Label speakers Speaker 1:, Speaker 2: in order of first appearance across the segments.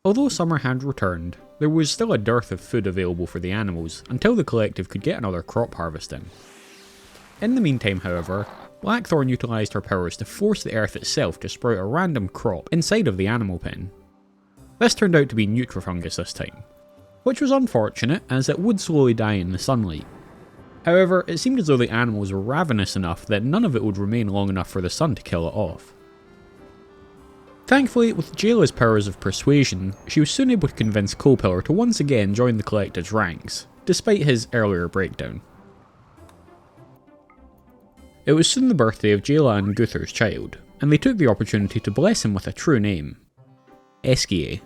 Speaker 1: Although summer had returned, there was still a dearth of food available for the animals until the collective could get another crop harvest in. In the meantime, however, Blackthorn utilised her powers to force the earth itself to sprout a random crop inside of the animal pen. This turned out to be Nutrifungus this time, which was unfortunate as it would slowly die in the sunlight. However, it seemed as though the animals were ravenous enough that none of it would remain long enough for the sun to kill it off. Thankfully, with Jayla's powers of persuasion, she was soon able to convince Coalpillar to once again join the collective's ranks, despite his earlier breakdown. It was soon the birthday of Jayla and Guthr's child, and they took the opportunity to bless him with a true name, Eskie.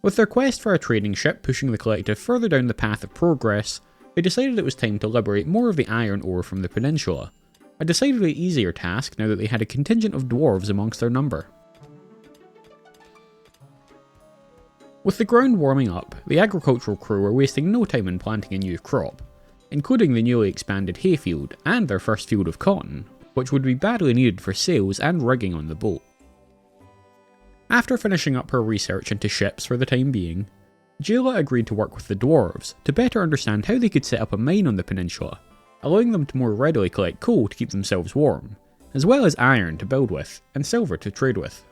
Speaker 1: With their quest for a trading ship pushing the collective further down the path of progress, they decided it was time to liberate more of the iron ore from the peninsula, a decidedly easier task now that they had a contingent of dwarves amongst their number. With the ground warming up, the agricultural crew were wasting no time in planting a new crop, including the newly expanded hayfield and their first field of cotton, which would be badly needed for sails and rigging on the boat. After finishing up her research into ships for the time being, Jayla agreed to work with the dwarves to better understand how they could set up a mine on the peninsula, allowing them to more readily collect coal to keep themselves warm, as well as iron to build with and silver to trade with.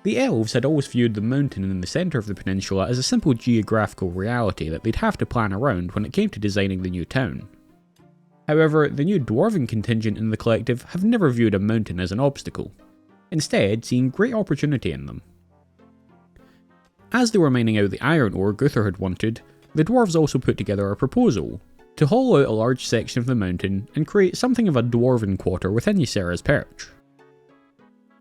Speaker 1: The elves had always viewed the mountain in the centre of the peninsula as a simple geographical reality that they'd have to plan around when it came to designing the new town. However, the new dwarven contingent in the collective have never viewed a mountain as an obstacle, instead seeing great opportunity in them. As they were mining out the iron ore Guthor had wanted, the dwarves also put together a proposal to hollow out a large section of the mountain and create something of a dwarven quarter within Ysera's perch.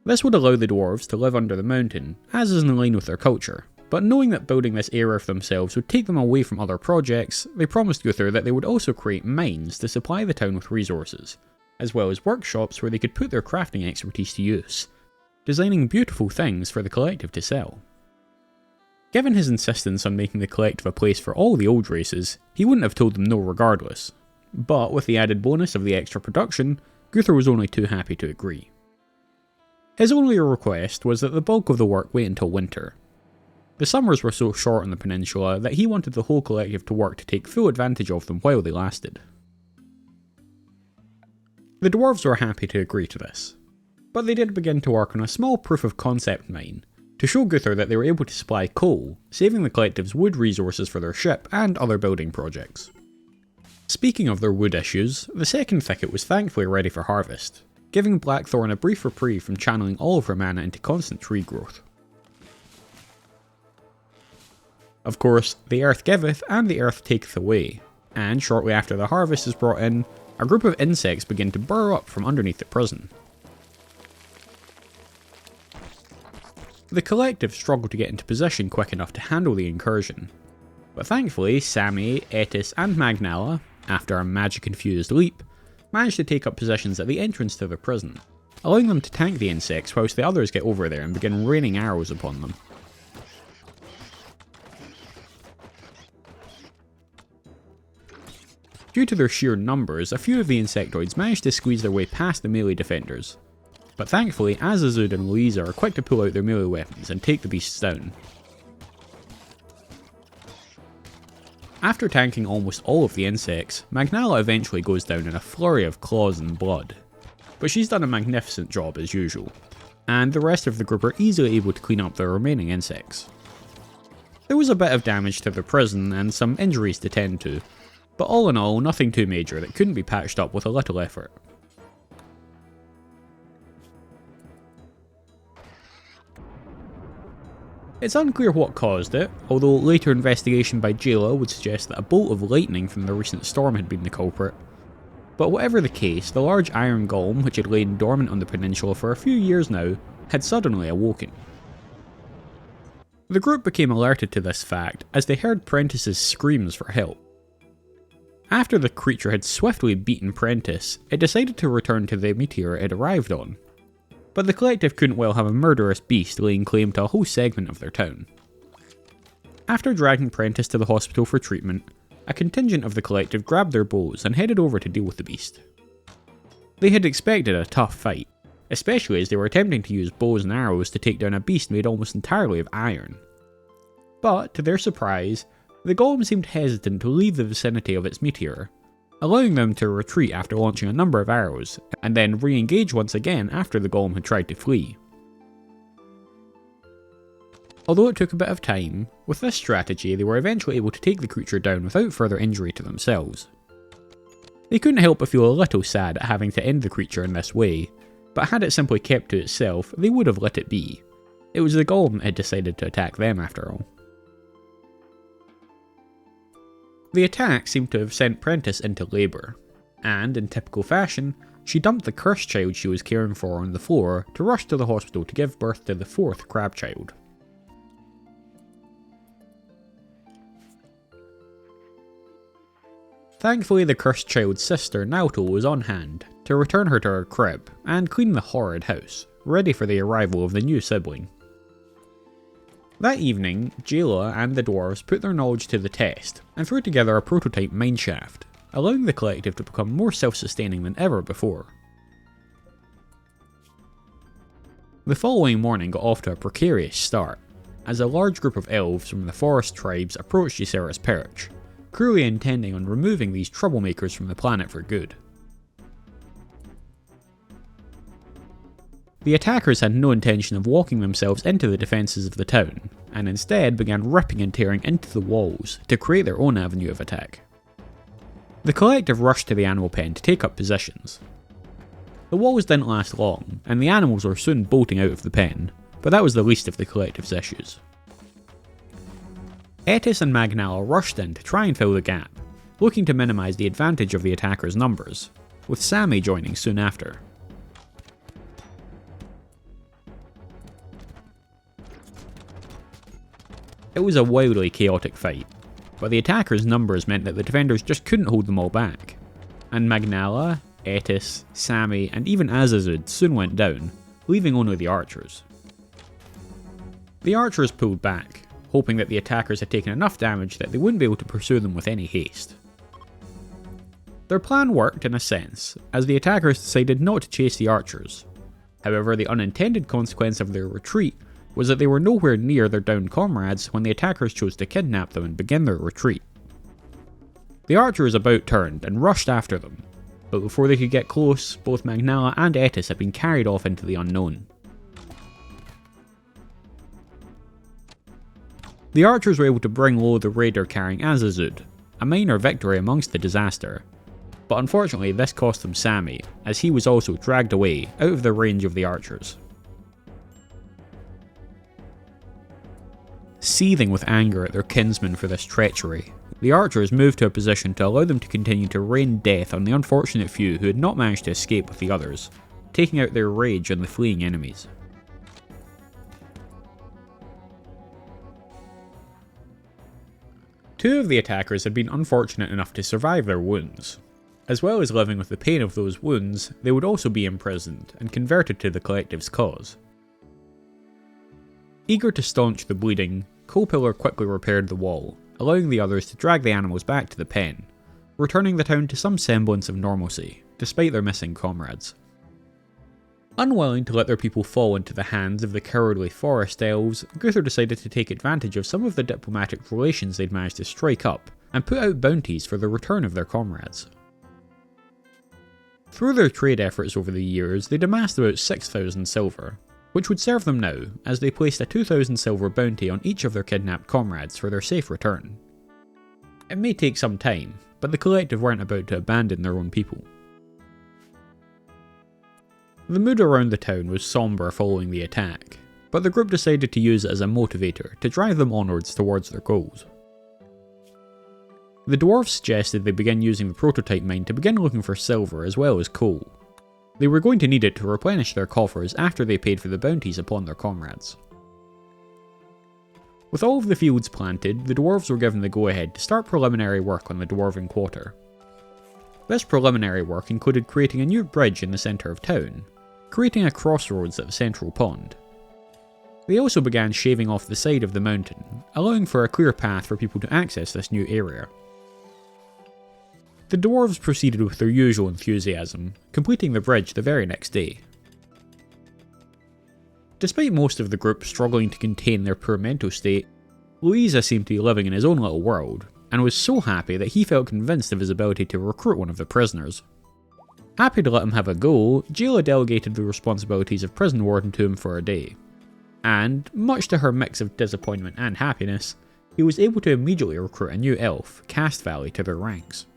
Speaker 1: This would allow the dwarves to live under the mountain, as is in line with their culture, but knowing that building this area for themselves would take them away from other projects, they promised Guthor that they would also create mines to supply the town with resources, as well as workshops where they could put their crafting expertise to use, designing beautiful things for the collective to sell. Given his insistence on making the collective a place for all the old races, he wouldn't have told them no regardless, but with the added bonus of the extra production, Guthor was only too happy to agree. His only request was that the bulk of the work wait until winter. The summers were so short on the peninsula that he wanted the whole collective to work to take full advantage of them while they lasted. The dwarves were happy to agree to this, but they did begin to work on a small proof of concept mine to show Guthor that they were able to supply coal, saving the collective's wood resources for their ship and other building projects. Speaking of their wood issues, the second thicket was thankfully ready for harvest, giving Blackthorn a brief reprieve from channeling all of her mana into constant tree growth. Of course, the earth giveth and the earth taketh away, and shortly after the harvest is brought in, a group of insects begin to burrow up from underneath the prison. The collective struggled to get into position quick enough to handle the incursion, but thankfully Sammy, Etis and Magnala, after a magic-infused leap, managed to take up positions at the entrance to the prison, allowing them to tank the insects whilst the others get over there and begin raining arrows upon them. Due to their sheer numbers, a few of the insectoids managed to squeeze their way past the melee defenders, but thankfully Azazud and Louisa are quick to pull out their melee weapons and take the beasts down. After tanking almost all of the insects, Magnala eventually goes down in a flurry of claws and blood, but she's done a magnificent job as usual, and the rest of the group are easily able to clean up the remaining insects. There was a bit of damage to the prison and some injuries to tend to, but all in all nothing too major that couldn't be patched up with a little effort. It's unclear what caused it, although later investigation by Jayla would suggest that a bolt of lightning from the recent storm had been the culprit. But whatever the case, the large iron golem, which had lain dormant on the peninsula for a few years now, had suddenly awoken. The group became alerted to this fact as they heard Prentice's screams for help. After the creature had swiftly beaten Prentice, it decided to return to the meteor it had arrived on. But the collective couldn't well have a murderous beast laying claim to a whole segment of their town. After dragging Prentice to the hospital for treatment, a contingent of the collective grabbed their bows and headed over to deal with the beast. They had expected a tough fight, especially as they were attempting to use bows and arrows to take down a beast made almost entirely of iron. But, to their surprise, the golem seemed hesitant to leave the vicinity of its meteor, allowing them to retreat after launching a number of arrows, and then re-engage once again after the golem had tried to flee. Although it took a bit of time, with this strategy they were eventually able to take the creature down without further injury to themselves. They couldn't help but feel a little sad at having to end the creature in this way, but had it simply kept to itself, they would have let it be. It was the golem that had decided to attack them after all. The attack seemed to have sent Prentice into labour, and, in typical fashion, she dumped the cursed child she was caring for on the floor to rush to the hospital to give birth to the fourth crab child. Thankfully, the cursed child's sister Naoto was on hand to return her to her crib and clean the horrid house, ready for the arrival of the new sibling. That evening, Jayla and the dwarves put their knowledge to the test and threw together a prototype mineshaft, allowing the collective to become more self-sustaining than ever before. The following morning got off to a precarious start, as a large group of elves from the forest tribes approached Ysera's perch, clearly intending on removing these troublemakers from the planet for good. The attackers had no intention of walking themselves into the defences of the town, and instead began ripping and tearing into the walls to create their own avenue of attack. The collective rushed to the animal pen to take up positions. The walls didn't last long, and the animals were soon bolting out of the pen, but that was the least of the collective's issues. Etis and Magnala rushed in to try and fill the gap, looking to minimise the advantage of the attackers' numbers, with Sammy joining soon after. It was a wildly chaotic fight, but the attackers' numbers meant that the defenders just couldn't hold them all back, and Magnala, Etis, Sammy, and even Azazud soon went down, leaving only the archers. The archers pulled back, hoping that the attackers had taken enough damage that they wouldn't be able to pursue them with any haste. Their plan worked in a sense, as the attackers decided not to chase the archers. However, the unintended consequence of their retreat was that they were nowhere near their downed comrades when the attackers chose to kidnap them and begin their retreat. The archers about turned and rushed after them, but before they could get close, both Magnala and Etis had been carried off into the unknown. The archers were able to bring low the raider carrying Azazud, a minor victory amongst the disaster, but unfortunately this cost them Sammy, as he was also dragged away out of the range of the archers. Seething with anger at their kinsmen for this treachery, the archers moved to a position to allow them to continue to rain death on the unfortunate few who had not managed to escape with the others, taking out their rage on the fleeing enemies. Two of the attackers had been unfortunate enough to survive their wounds. As well as living with the pain of those wounds, they would also be imprisoned and converted to the collective's cause. Eager to staunch the bleeding, Coalpillar quickly repaired the wall, allowing the others to drag the animals back to the pen, returning the town to some semblance of normalcy, despite their missing comrades. Unwilling to let their people fall into the hands of the cowardly forest elves, Guthor decided to take advantage of some of the diplomatic relations they'd managed to strike up, and put out bounties for the return of their comrades. Through their trade efforts over the years, they'd amassed about 6,000 silver, which would serve them now, as they placed a 2,000 silver bounty on each of their kidnapped comrades for their safe return. It may take some time, but the collective weren't about to abandon their own people. The mood around the town was sombre following the attack, but the group decided to use it as a motivator to drive them onwards towards their goals. The dwarves suggested they begin using the prototype mine to begin looking for silver as well as coal. They were going to need it to replenish their coffers after they paid for the bounties upon their comrades. With all of the fields planted, the dwarves were given the go-ahead to start preliminary work on the Dwarven Quarter. This preliminary work included creating a new bridge in the centre of town, creating a crossroads at the central pond. They also began shaving off the side of the mountain, allowing for a clear path for people to access this new area. The dwarves proceeded with their usual enthusiasm, completing the bridge the very next day. Despite most of the group struggling to contain their poor mental state, Louisa seemed to be living in his own little world, and was so happy that he felt convinced of his ability to recruit one of the prisoners. Happy to let him have a go, Jayla delegated the responsibilities of prison warden to him for a day. And, much to her mix of disappointment and happiness, he was able to immediately recruit a new elf, Cast Valley, to their ranks.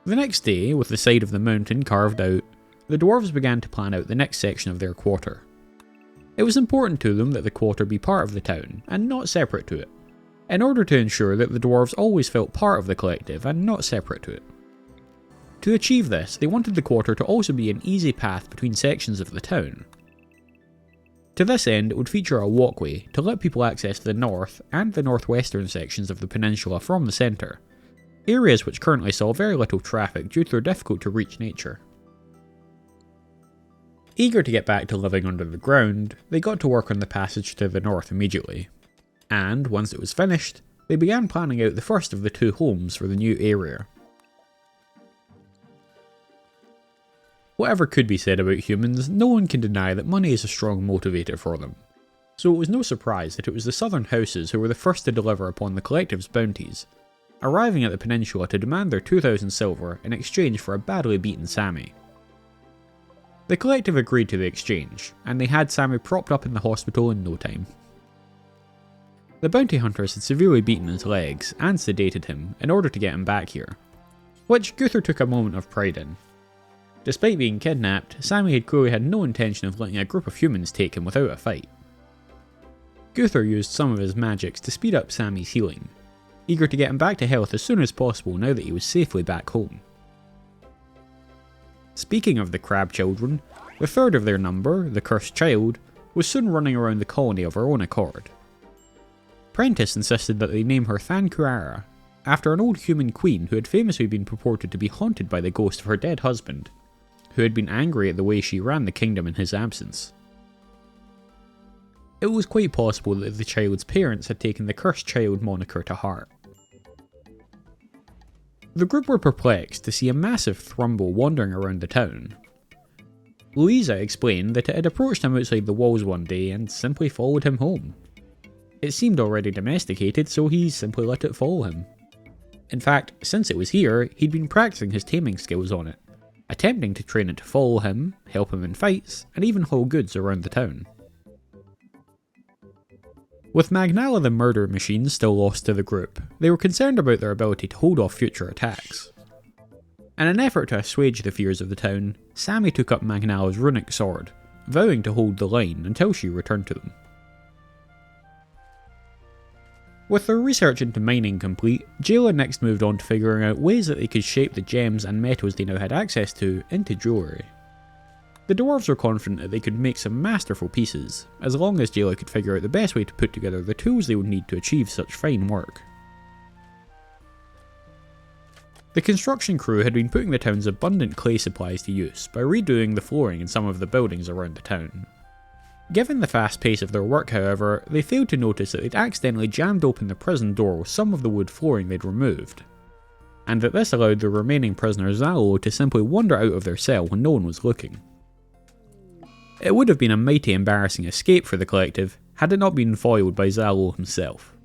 Speaker 1: The next day, with the side of the mountain carved out, the dwarves began to plan out the next section of their quarter. It was important to them that the quarter be part of the town, and not separate to it, in order to ensure that the dwarves always felt part of the collective and not separate to it. To achieve this, they wanted the quarter to also be an easy path between sections of the town. To this end, it would feature a walkway to let people access the north and the northwestern sections of the peninsula from the centre, areas which currently saw very little traffic due to their difficult to reach nature. Eager to get back to living under the ground, they got to work on the passage to the north immediately, and once it was finished, they began planning out the first of the two homes for the new area. Whatever could be said about humans, no one can deny that money is a strong motivator for them, so it was no surprise that it was the southern houses who were the first to deliver upon the collective's bounties, arriving at the peninsula to demand their 2,000 silver in exchange for a badly beaten Sammy. The collective agreed to the exchange, and they had Sammy propped up in the hospital in no time. The bounty hunters had severely beaten his legs and sedated him in order to get him back here, which Gunther took a moment of pride in. Despite being kidnapped, Sammy had clearly had no intention of letting a group of humans take him without a fight. Gunther used some of his magics to speed up Sammy's healing, eager to get him back to health as soon as possible now that he was safely back home. Speaking of the Crab Children, the third of their number, the Cursed Child, was soon running around the colony of her own accord. Prentice insisted that they name her Thankuara, after an old human queen who had famously been purported to be haunted by the ghost of her dead husband, who had been angry at the way she ran the kingdom in his absence. It was quite possible that the child's parents had taken the Cursed Child moniker to heart. The group were perplexed to see a massive thrumble wandering around the town. Louisa explained that it had approached him outside the walls one day and simply followed him home. It seemed already domesticated, so he simply let it follow him. In fact, since it was here, he'd been practicing his taming skills on it, attempting to train it to follow him, help him in fights, and even haul goods around the town. With Magnala the murder machine still lost to the group, they were concerned about their ability to hold off future attacks. In an effort to assuage the fears of the town, Sammy took up Magnala's runic sword, vowing to hold the line until she returned to them. With their research into mining complete, Jayla next moved on to figuring out ways that they could shape the gems and metals they now had access to into jewellery. The dwarves were confident that they could make some masterful pieces, as long as Jayla could figure out the best way to put together the tools they would need to achieve such fine work. The construction crew had been putting the town's abundant clay supplies to use by redoing the flooring in some of the buildings around the town. Given the fast pace of their work, however, they failed to notice that they'd accidentally jammed open the prison door with some of the wood flooring they'd removed, and that this allowed the remaining prisoner Zalo to simply wander out of their cell when no one was looking. It would have been a mighty embarrassing escape for the collective had it not been foiled by Zalo himself.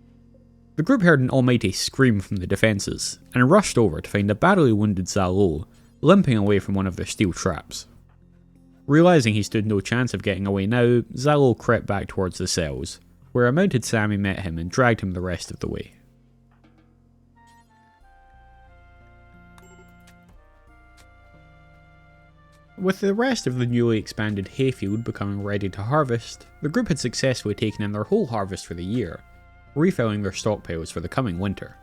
Speaker 1: The group heard an almighty scream from the defences, and rushed over to find a badly wounded Zalo limping away from one of their steel traps. Realising he stood no chance of getting away now, Zalo crept back towards the cells, where a mounted Sammy met him and dragged him the rest of the way. With the rest of the newly expanded hayfield becoming ready to harvest, the group had successfully taken in their whole harvest for the year, refilling their stockpiles for the coming winter.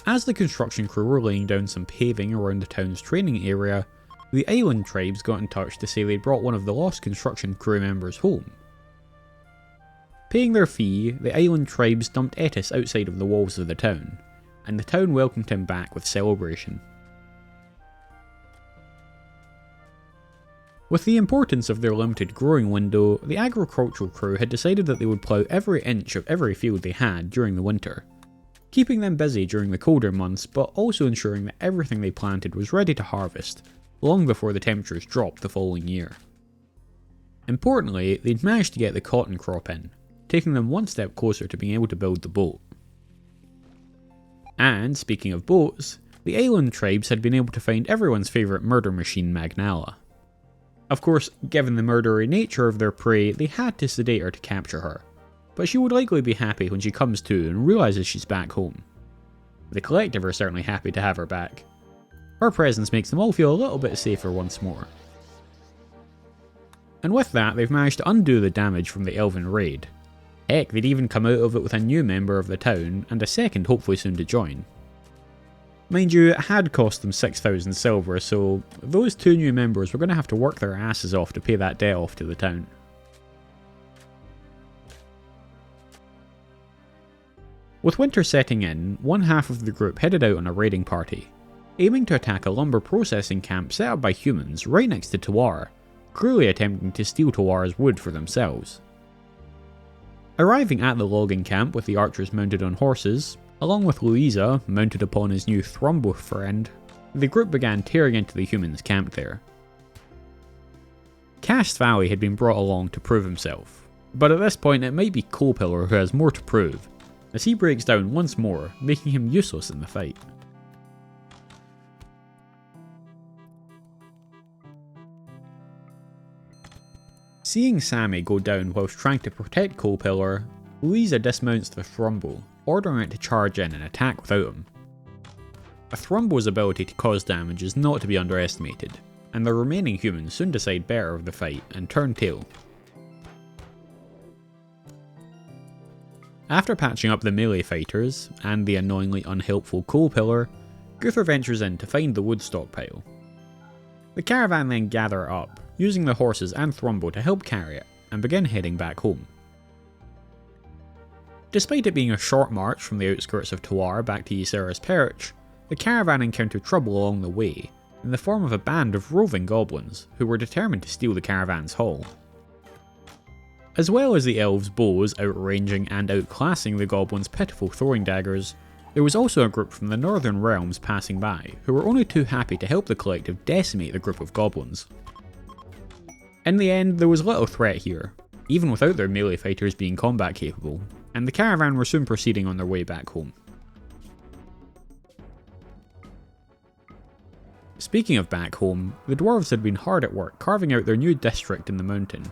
Speaker 1: As the construction crew were laying down some paving around the town's training area, the island tribes got in touch to say they'd brought one of the lost construction crew members home. Paying their fee, the island tribes dumped Etis outside of the walls of the town, and the town welcomed him back with celebration. With the importance of their limited growing window, the agricultural crew had decided that they would plough every inch of every field they had during the winter, keeping them busy during the colder months but also ensuring that everything they planted was ready to harvest long before the temperatures dropped the following year. Importantly, they'd managed to get the cotton crop in, taking them one step closer to being able to build the boat. And speaking of boats, the island tribes had been able to find everyone's favourite murder machine, Magnala. Of course, given the murdery nature of their prey, they had to sedate her to capture her, but she would likely be happy when she comes to and realises she's back home. The collective are certainly happy to have her back. Her presence makes them all feel a little bit safer once more. And with that, they've managed to undo the damage from the Elven raid. Heck, they'd even come out of it with a new member of the town, and a second hopefully soon to join. Mind you, it had cost them 6,000 silver, so those two new members were going to have to work their asses off to pay that debt off to the town. With winter setting in, one half of the group headed out on a raiding party, aiming to attack a lumber processing camp set up by humans right next to Tuar, cruelly attempting to steal Tuar's wood for themselves. Arriving at the logging camp with the archers mounted on horses, along with Louisa mounted upon his new Thrumbo friend, the group began tearing into the humans camped there. Cast Valley had been brought along to prove himself, but at this point it might be Coalpillar who has more to prove, as he breaks down once more, making him useless in the fight. Seeing Sammy go down whilst trying to protect Coalpillar, Louisa dismounts the Thrumbo, ordering it to charge in and attack without him. A Thrumbo's ability to cause damage is not to be underestimated, and the remaining humans soon decide better of the fight and turn tail. After patching up the melee fighters, and the annoyingly unhelpful Coalpillar, Guthor ventures in to find the wood stockpile. The caravan then gather up, using the horses and Thrumbo to help carry it, and begin heading back home. Despite it being a short march from the outskirts of Tuar back to Ysera's Perch, the caravan encountered trouble along the way, in the form of a band of roving goblins, who were determined to steal the caravan's haul. As well as the elves' bows outranging and outclassing the goblins' pitiful throwing daggers, there was also a group from the northern realms passing by, who were only too happy to help the collective decimate the group of goblins. In the end, there was little threat here, even without their melee fighters being combat capable, and the caravan were soon proceeding on their way back home. Speaking of back home, the dwarves had been hard at work carving out their new district in the mountain,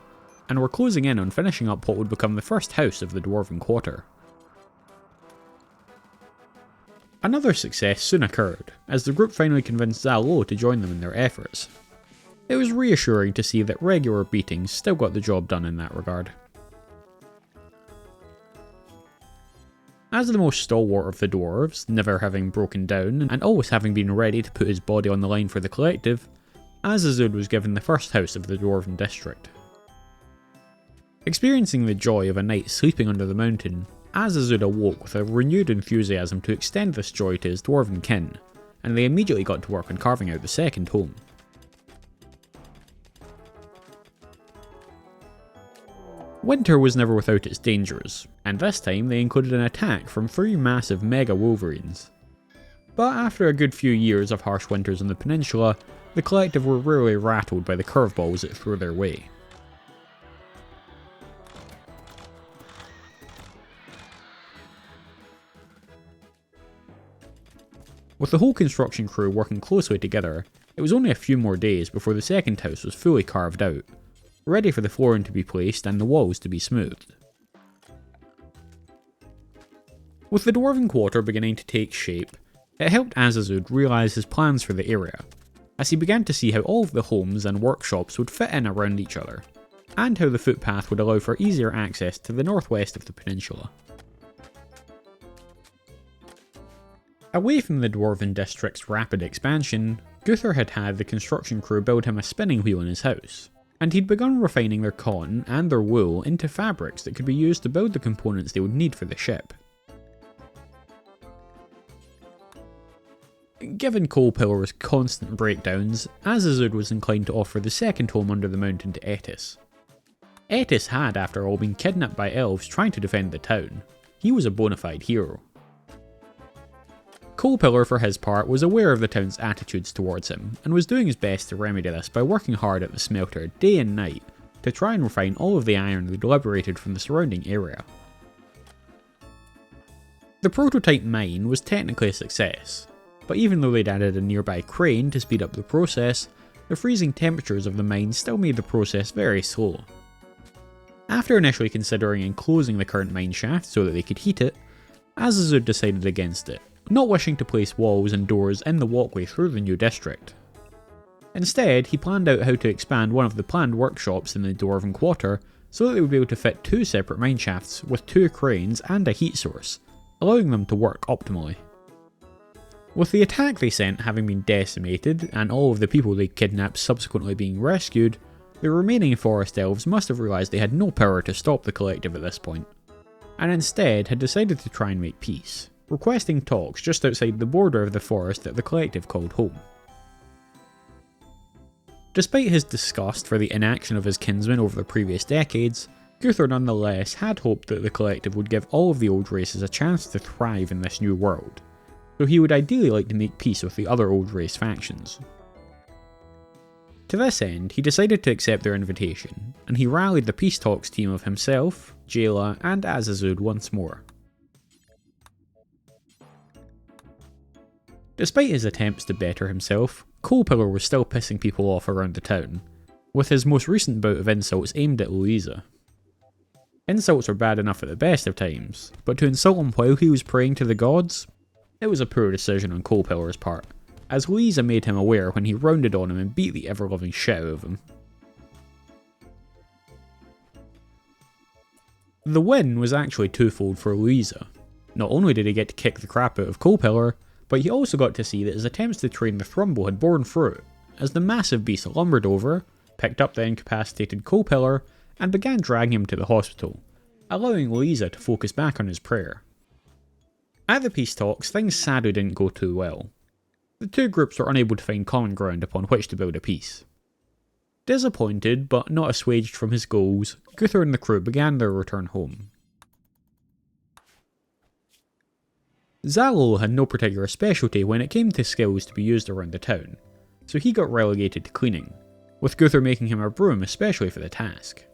Speaker 1: and were closing in on finishing up what would become the first house of the Dwarven Quarter. Another success soon occurred, as the group finally convinced Zalo to join them in their efforts. It was reassuring to see that regular beatings still got the job done in that regard. As the most stalwart of the dwarves, never having broken down and always having been ready to put his body on the line for the collective, Azazud was given the first house of the Dwarven district. Experiencing the joy of a night sleeping under the mountain, Azazud awoke with a renewed enthusiasm to extend this joy to his dwarven kin, and they immediately got to work on carving out the second home. Winter was never without its dangers, and this time they included an attack from 3 massive mega wolverines. But after a good few years of harsh winters on the peninsula, the collective were rarely rattled by the curveballs it threw their way. With the whole construction crew working closely together, it was only a few more days before the second house was fully carved out, ready for the flooring to be placed and the walls to be smoothed. With the Dwarven Quarter beginning to take shape, it helped Azazud realise his plans for the area, as he began to see how all of the homes and workshops would fit in around each other, and how the footpath would allow for easier access to the northwest of the peninsula. Away from the Dwarven district's rapid expansion, Guthor had had the construction crew build him a spinning wheel in his house, and he'd begun refining their cotton and their wool into fabrics that could be used to build the components they would need for the ship. Given Coalpillar's constant breakdowns, Azazud was inclined to offer the second home under the mountain to Etis. Etis had, after all, been kidnapped by elves trying to defend the town. He was a bona fide hero. Coalpillar, for his part, was aware of the town's attitudes towards him, and was doing his best to remedy this by working hard at the smelter day and night to try and refine all of the iron they'd liberated from the surrounding area. The prototype mine was technically a success, but even though they'd added a nearby crane to speed up the process, the freezing temperatures of the mine still made the process very slow. After initially considering enclosing the current mine shaft so that they could heat it, Azazud decided against it, not wishing to place walls and doors in the walkway through the new district. Instead, he planned out how to expand one of the planned workshops in the Dwarven Quarter so that they would be able to fit 2 separate mine shafts with 2 cranes and a heat source, allowing them to work optimally. With the attack they sent having been decimated and all of the people they kidnapped subsequently being rescued, the remaining forest elves must have realised they had no power to stop the collective at this point, and instead had decided to try and make peace, requesting talks just outside the border of the forest that the collective called home. Despite his disgust for the inaction of his kinsmen over the previous decades, Guthor nonetheless had hoped that the collective would give all of the old races a chance to thrive in this new world, so he would ideally like to make peace with the other old race factions. To this end, he decided to accept their invitation, and he rallied the peace talks team of himself, Jayla, and Azazud once more. Despite his attempts to better himself, Coalpillar was still pissing people off around the town, with his most recent bout of insults aimed at Louisa. Insults were bad enough at the best of times, but to insult him while he was praying to the gods? It was a poor decision on Coalpillar's part, as Louisa made him aware when he rounded on him and beat the ever-loving shit out of him. The win was actually twofold for Louisa. Not only did he get to kick the crap out of Coalpillar, but he also got to see that his attempts to train the Thrumble had borne fruit, as the massive beast lumbered over, picked up the incapacitated Coalpillar, and began dragging him to the hospital, allowing Louisa to focus back on his prayer. At the peace talks, things sadly didn't go too well. The two groups were unable to find common ground upon which to build a peace. Disappointed, but not assuaged from his goals, Guthor and the crew began their return home. Zalo had no particular specialty when it came to skills to be used around the town, so he got relegated to cleaning, with Guthor making him a broom especially for the task.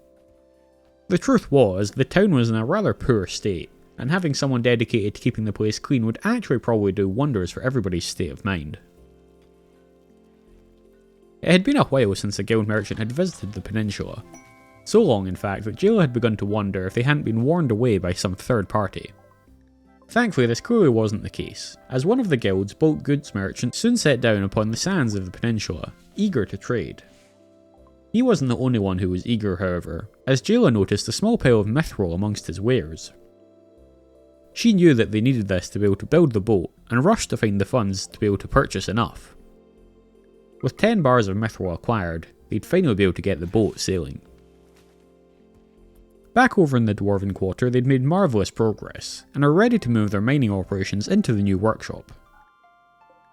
Speaker 1: The truth was, the town was in a rather poor state, and having someone dedicated to keeping the place clean would actually probably do wonders for everybody's state of mind. It had been a while since the guild merchant had visited the peninsula, so long in fact that Jayla had begun to wonder if they hadn't been warned away by some third party. Thankfully this clearly wasn't the case, as one of the guild's bulk goods merchants soon set down upon the sands of the peninsula, eager to trade. He wasn't the only one who was eager, however, as Jayla noticed a small pile of mithril amongst his wares. She knew that they needed this to be able to build the boat, and rushed to find the funds to be able to purchase enough. With 10 bars of mithril acquired, they'd finally be able to get the boat sailing. Back over in the Dwarven Quarter, they'd made marvellous progress, and are ready to move their mining operations into the new workshop.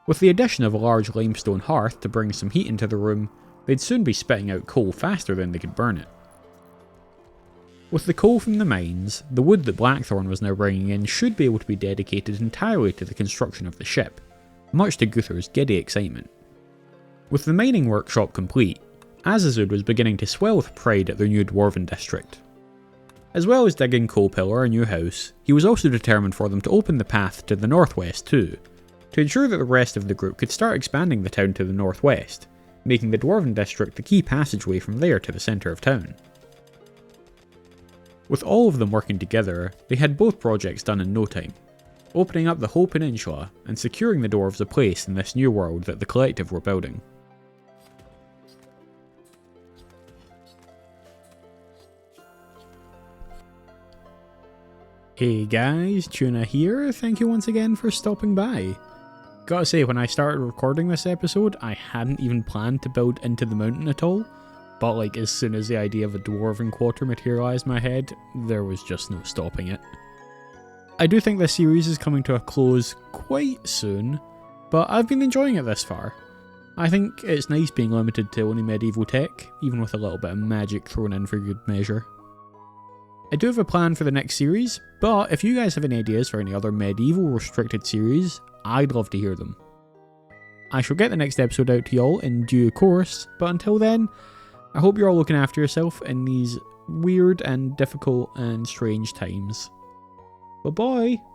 Speaker 1: With the addition of a large limestone hearth to bring some heat into the room, they'd soon be spitting out coal faster than they could burn it. With the coal from the mines, the wood that Blackthorn was now bringing in should be able to be dedicated entirely to the construction of the ship, much to Guthor's giddy excitement. With the mining workshop complete, Azazud was beginning to swell with pride at their new Dwarven district. As well as digging Coalpillar a new house, he was also determined for them to open the path to the northwest too, to ensure that the rest of the group could start expanding the town to the northwest, making the Dwarven district the key passageway from there to the centre of town. With all of them working together, they had both projects done in no time, opening up the whole peninsula and securing the dwarves a place in this new world that the collective were building. Hey guys, Tuna here, thank you once again for stopping by. Gotta say, when I started recording this episode, I hadn't even planned to build into the mountain at all. But like as soon as the idea of a Dwarven Quarter materialised in my head, there was just no stopping it. I do think this series is coming to a close quite soon, but I've been enjoying it this far. I think it's nice being limited to only medieval tech, even with a little bit of magic thrown in for good measure. I do have a plan for the next series, but if you guys have any ideas for any other medieval restricted series, I'd love to hear them. I shall get the next episode out to y'all in due course, but until then, I hope you're all looking after yourself in these weird and difficult and strange times. Bye bye!